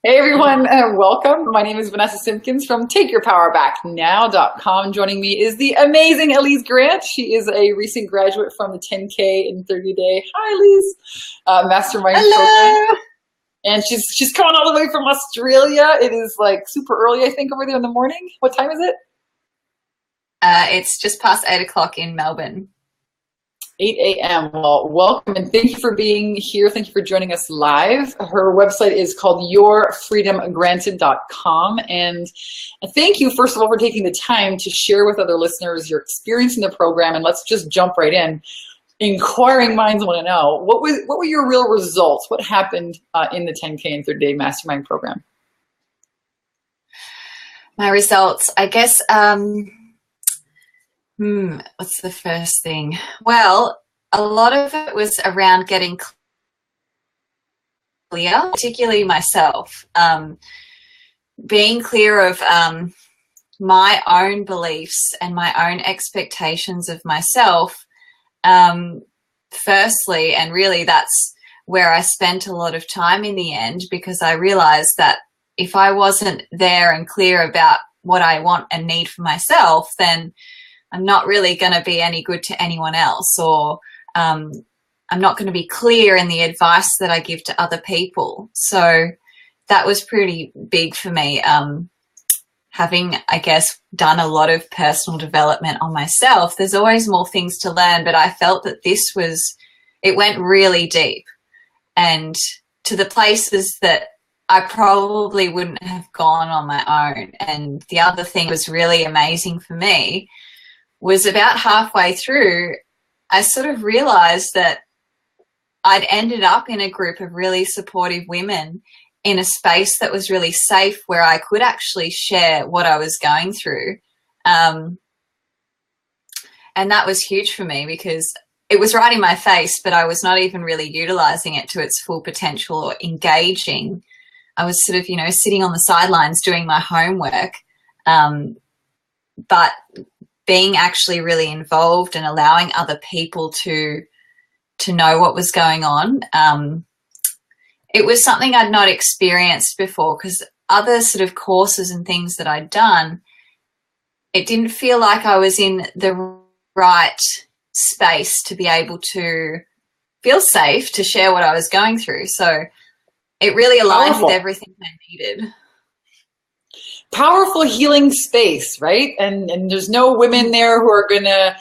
Hey everyone, welcome. My name is Vanessa Simpkins from TakeYourPowerBackNow.com. Joining me is the amazing Elise Graduate. She is a recent graduate from the 10K in 30 Day. Hi, Elise. Mastermind Hello. program. And she's coming all the way from Australia. It is like super early, I think, over there in the morning. What time is it? It's just past 8 o'clock in Melbourne. 8 a.m. Well, welcome and thank you for being here. Thank you for joining us live. Her website is called yourfreedomgranted.com. And thank you, first of all, for taking the time to share with other listeners your experience in the program. And let's just jump right in. Inquiring minds want to know, what were your real results? What happened in the 10K and 30 Day Mastermind program? My results, I guess, what's the first thing? Well, a lot of it was around getting clear, particularly myself, being clear of my own beliefs and my own expectations of myself, firstly, and really that's where I spent a lot of time in the end, because I realized that if I wasn't there and clear about what I want and need for myself, then I'm not really going to be any good to anyone else, or I'm not going to be clear in the advice that I give to other people. So that was pretty big for me, having, I guess, done a lot of personal development on myself. There's always more things to learn, but I felt that it went really deep and to the places that I probably wouldn't have gone on my own. And the other thing was really amazing for me was about halfway through, I sort of realized that I'd ended up in a group of really supportive women in a space that was really safe, where I could actually share what I was going through. And that was huge for me, because it was right in my face, but I was not even really utilizing it to its full potential or engaging. I was sort of, sitting on the sidelines doing my homework, but being actually really involved and allowing other people to know what was going on. It was something I'd not experienced before, because other sort of courses and things that I'd done, it didn't feel like I was in the right space to be able to feel safe to share what I was going through. So it really aligned with everything I needed. Powerful healing space, right? And there's no women there who are gonna,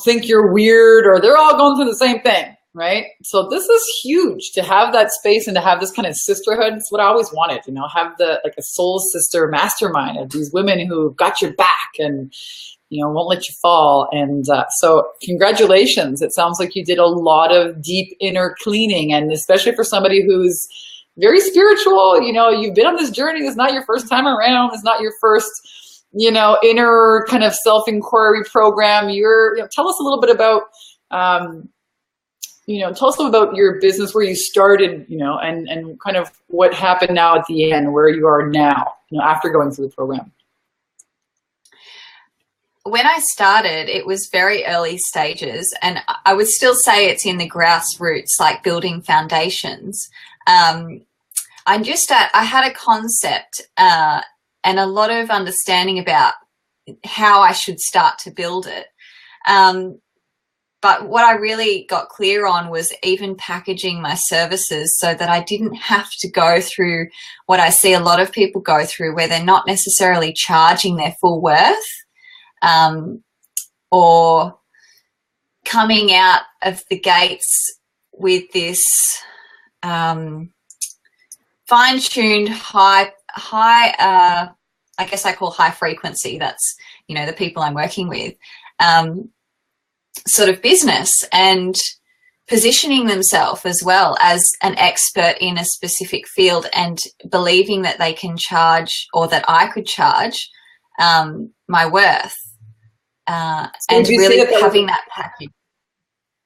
think you're weird, or they're all going through the same thing, right? So this is huge to have that space and to have this kind of sisterhood. It's what I always wanted, have like a soul sister mastermind of these women who've got your back and won't let you fall. And so congratulations. It sounds like you did a lot of deep inner cleaning, and especially for somebody who's very spiritual, you've been on this journey. It's not your first time around. It's not your first, inner kind of self-inquiry program. Tell us a little bit about, tell us a little about your business, where you started, and kind of what happened now at the end, where you are now, after going through the program. When I started, it was very early stages, and I would still say it's in the grassroots, like building foundations. I had a concept and a lot of understanding about how I should start to build it. But what I really got clear on was even packaging my services so that I didn't have to go through what I see a lot of people go through, where they're not necessarily charging their full worth, or coming out of the gates with this fine-tuned high, I guess I call high frequency. That's, the people I'm working with, sort of business, and positioning themselves as well as an expert in a specific field, and believing that they can charge, or that I could charge my worth, and really having that package.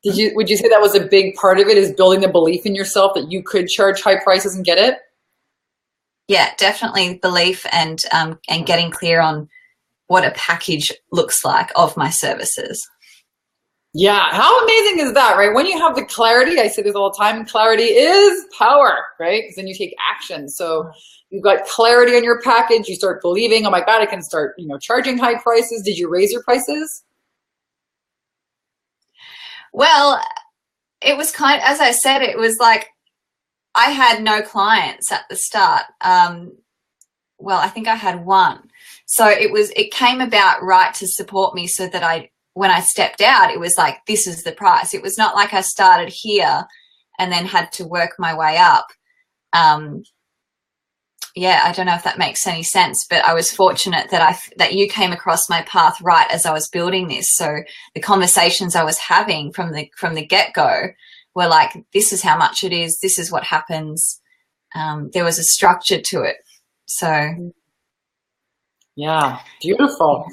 Would you say that was a big part of it, is building the belief in yourself that you could charge high prices and get it? Yeah, definitely belief, and getting clear on what a package looks like of my services. Yeah, how amazing is that, right? When you have the clarity, I say this all the time, clarity is power, right? Because then you take action. So you've got clarity on your package, you start believing, oh my God, I can start, charging high prices. Did you raise your prices? Well, it was as I said, it was like I had no clients at the start. Well, I think I had one. So it came about right to support me so that when I stepped out, it was like, this is the price. It was not like I started here and then had to work my way up. Yeah, I don't know if that makes any sense, but I was fortunate that you came across my path right as I was building this. So the conversations I was having from the get-go were like, this is how much it is. This is what happens. There was a structure to it. So. Yeah, beautiful.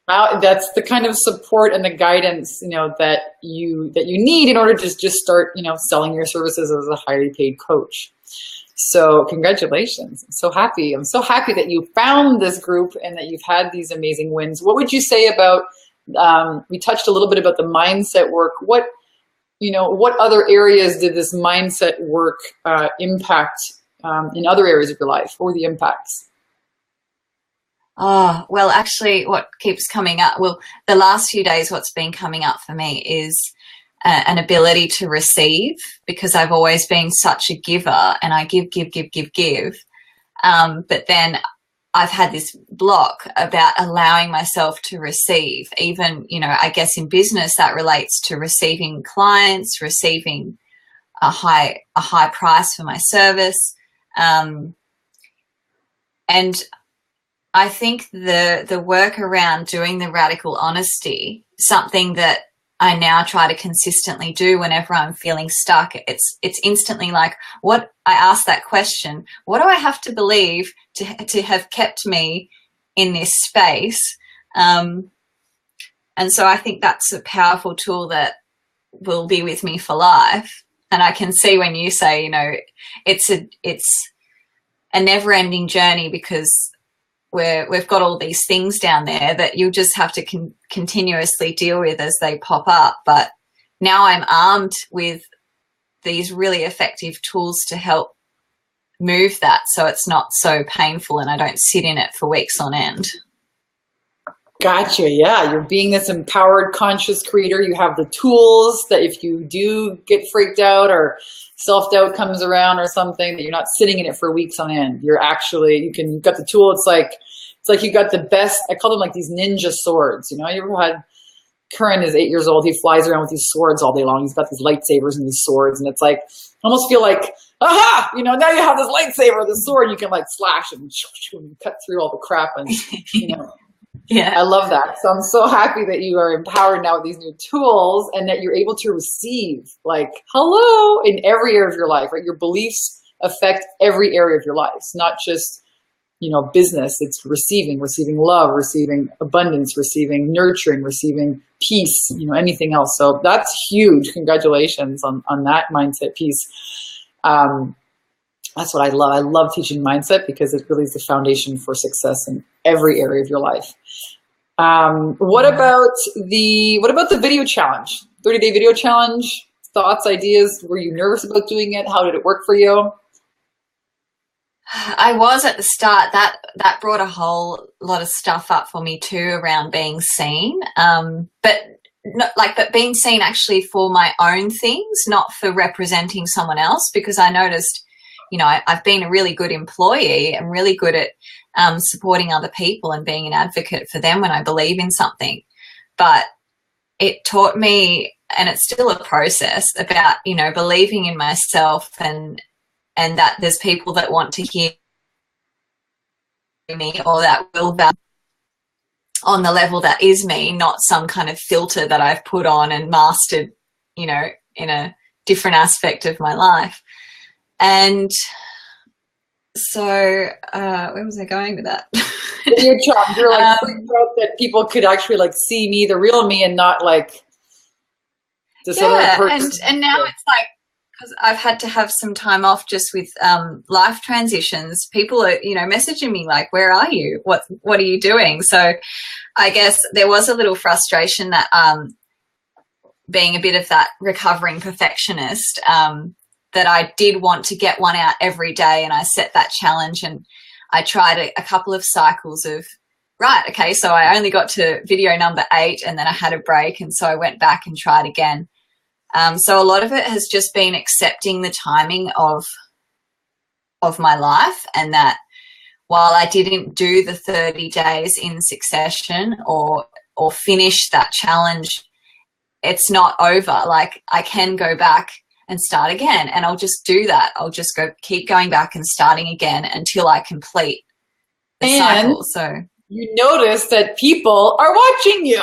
Wow, that's the kind of support and the guidance, that you need in order to just start, selling your services as a highly paid coach. So congratulations. I'm so happy. I'm so happy that you found this group and that you've had these amazing wins. What would you say about, we touched a little bit about the mindset work. What other areas did this mindset work impact in other areas of your life? What were the impacts? Oh, well, actually what keeps coming up, the last few days, what's been coming up for me is an ability to receive, because I've always been such a giver and I give. But then I've had this block about allowing myself to receive. Even, I guess in business that relates to receiving clients, receiving a high price for my service. And I think the work around doing the radical honesty, something that I now try to consistently do whenever I'm feeling stuck. It's instantly like, I ask that question, what do I have to believe to have kept me in this space? And so I think that's a powerful tool that will be with me for life. And I can see when you say, it's a never-ending journey, because we've got all these things down there that you'll just have to continuously deal with as they pop up. But now I'm armed with these really effective tools to help move that, so it's not so painful and I don't sit in it for weeks on end. Gotcha. Yeah, you're being this empowered, conscious creator. You have the tools that if you do get freaked out or self-doubt comes around or something, that you're not sitting in it for weeks on end. You've got the tool. It's like you got the best, I call them like these ninja swords. You ever had, Curran is 8 years old. He flies around with these swords all day long. He's got these lightsabers and these swords. And it's like, I almost feel like, aha, now you have this lightsaber, this sword, you can like slash and cut through all the crap and, Yeah, I love that. So I'm so happy that you are empowered now with these new tools and that you're able to receive, like, hello, in every area of your life, right? Your beliefs affect every area of your life. It's not just, business. It's receiving love, receiving abundance, receiving nurturing, receiving peace, anything else. So that's huge. Congratulations on that mindset piece. That's what I love. I love teaching mindset because it really is the foundation for success in every area of your life. What about the video challenge? 30-day video challenge, thoughts, ideas? Were you nervous about doing it? How did it work for you? I was at the start. That brought a whole lot of stuff up for me too around being seen. But being seen actually for my own things, not for representing someone else, because I noticed, I've been a really good employee. I'm really good at supporting other people and being an advocate for them when I believe in something. But it taught me, and it's still a process, about, believing in myself and that there's people that want to hear me, or that will value on the level that is me, not some kind of filter that I've put on and mastered, in a different aspect of my life. And so, where was I going with that? You're like freaked out that people could actually like see me, the real me, and not like this other person. And now it's like, because I've had to have some time off just with life transitions. People are, messaging me like, "Where are you? What are you doing?" So, I guess there was a little frustration that being a bit of that recovering perfectionist, that I did want to get one out every day, and I set that challenge, and I tried a couple of cycles of, right, okay, so I only got to video number 8 and then I had a break, and so I went back and tried again. So a lot of it has just been accepting the timing of my life, and that while I didn't do the 30 days in succession or finish that challenge, it's not over. Like, I can go back and start again, and I'll just do that. I'll just keep going back and starting again until I complete the cycle. So you notice that people are watching you,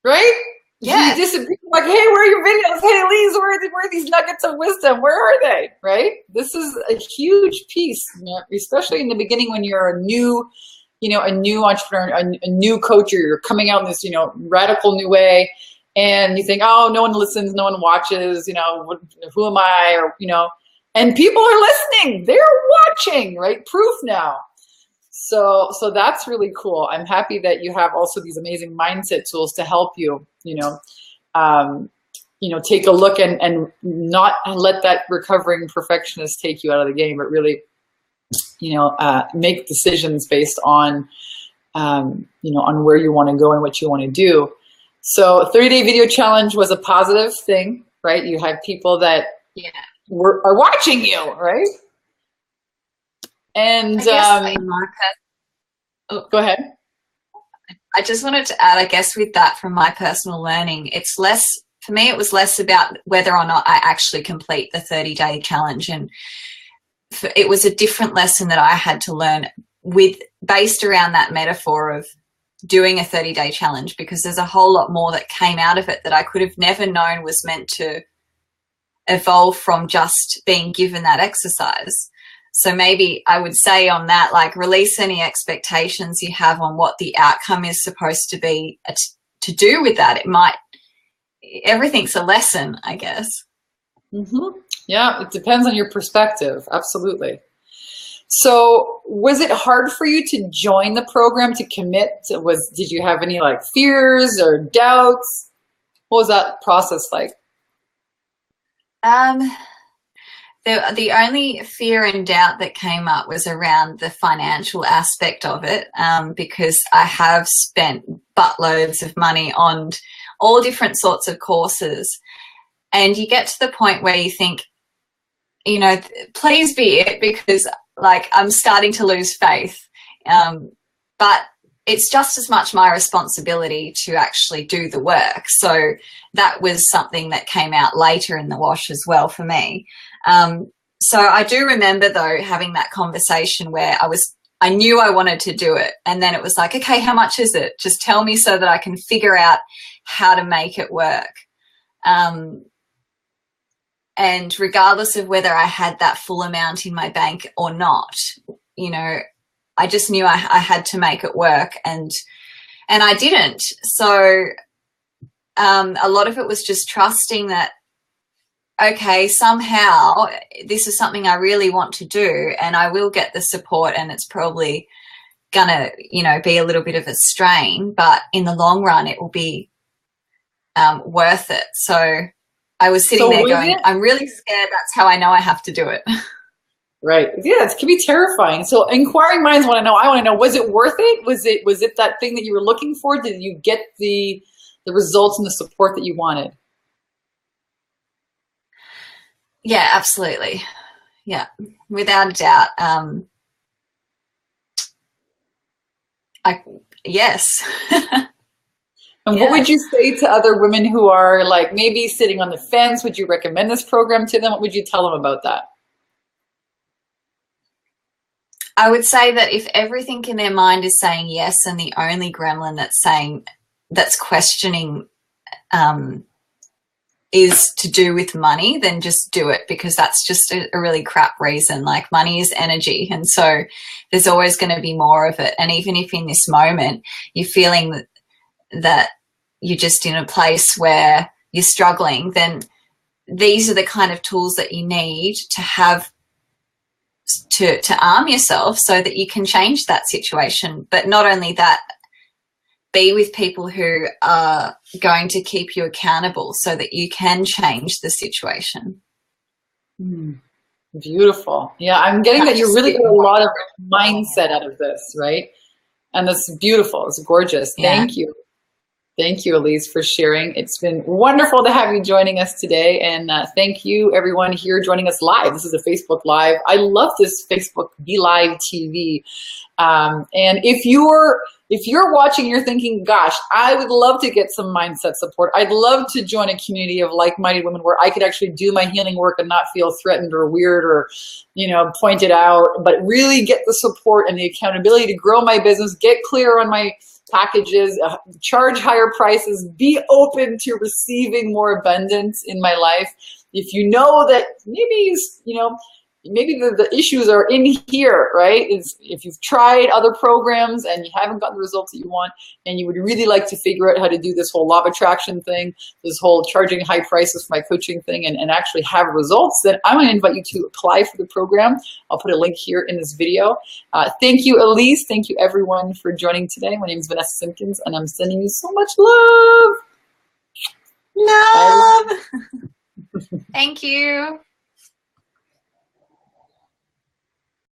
right? Yeah. You disagree, like, hey, where are your videos? Hey, Elise, where are these nuggets of wisdom? Where are they, right? This is a huge piece, especially in the beginning when you're a new entrepreneur, a new coach, or you're coming out in this, radical new way. And you think, oh, no one listens, no one watches, who am I? Or, and people are listening, they're watching, right? Proof now. So that's really cool. I'm happy that you have also these amazing mindset tools to help you, take a look and not let that recovering perfectionist take you out of the game, but really, make decisions based on, on where you want to go and what you want to do. So 30-day video challenge was a positive thing, right? You had people that are watching you, right? And go ahead. I just wanted to add, I guess, with that, from my personal learning, it's less, for me, it was less about whether or not I actually complete the 30-day challenge. And it was a different lesson that I had to learn based around that metaphor of doing a 30-day challenge, because there's a whole lot more that came out of it that I could have never known was meant to evolve from just being given that exercise. So maybe I would say on that, like, release any expectations you have on what the outcome is supposed to be to do with that. Everything's a lesson, I guess. Mm-hmm. Yeah, it depends on your perspective. Absolutely. So was it hard for you to join the program, to commit? Did you have any fears or doubts? What was that process like? The only fear and doubt that came up was around the financial aspect of it, because I have spent buttloads of money on all different sorts of courses, and you get to the point where you think, please be it, because I'm starting to lose faith. But it's just as much my responsibility to actually do the work. So that was something that came out later in the wash as well for me. So I do remember, though, having that conversation where I knew I wanted to do it. And then it was like, okay, how much is it? Just tell me so that I can figure out how to make it work. And regardless of whether I had that full amount in my bank or not, I just knew I had to make it work, and I didn't. So a lot of it was just trusting that, okay, somehow this is something I really want to do, and I will get the support, and it's probably gonna, be a little bit of a strain, but in the long run, it will be worth it. So I was sitting there going, I'm really scared. That's how I know I have to do it. Right. Yeah, it can be terrifying. So inquiring minds want to know, I want to know, was it worth it? Was it that thing that you were looking for? Did you get the results and the support that you wanted? Yeah, absolutely. Yeah, without a doubt. Yes. And what would you say to other women who are maybe sitting on the fence? Would you recommend this program to them? What would you tell them about that? I would say that if everything in their mind is saying yes, and the only gremlin that's questioning is to do with money, then just do it, because that's just a really crap reason. Money is energy, and so there's always going to be more of it. And even if in this moment you're feeling that you're just in a place where you're struggling, then these are the kind of tools that you need to have to arm yourself so that you can change that situation. But not only that, be with people who are going to keep you accountable so that you can change the situation. Beautiful. Yeah, I'm getting that you really got a lot of mindset out of this, right? And that's beautiful. It's gorgeous. Thank you. Thank you, Elise, for sharing. It's been wonderful to have you joining us today. And thank you, everyone here joining us live. This is a Facebook Live. I love this Facebook Be Live TV. And if you're watching, you're thinking, gosh, I would love to get some mindset support. I'd love to join a community of like-minded women where I could actually do my healing work and not feel threatened or weird or, pointed out, but really get the support and the accountability to grow my business, get clear on my packages, charge higher prices, be open to receiving more abundance in my life. If you know that maybe the issues are in here, right? If you've tried other programs and you haven't gotten the results that you want, and you would really like to figure out how to do this whole law of attraction thing, this whole charging high prices for my coaching thing, and actually have results, then I'm going to invite you to apply for the program. I'll put a link here in this video. Thank you, Elise. Thank you, everyone, for joining today. My name is Vanessa Simpkins, and I'm sending you so much love. Love. Thank you.